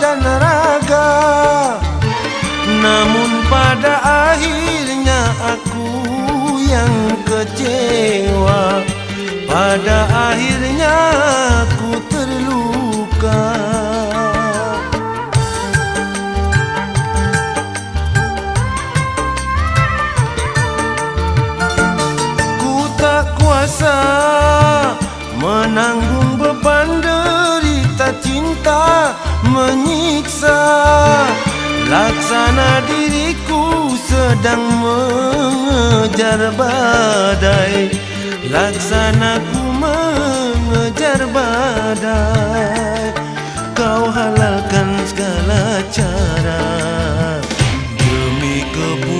dan raga. Namun pada akhirnya aku yang kecewa. Pada akhirnya aku terluka. Ku tak kuasa menanggung beban derita cinta menyiksa. Laksana diriku sedang mengejar badai. Laksana ku mengejar badai. Kau halalkan segala cara demi kepuasan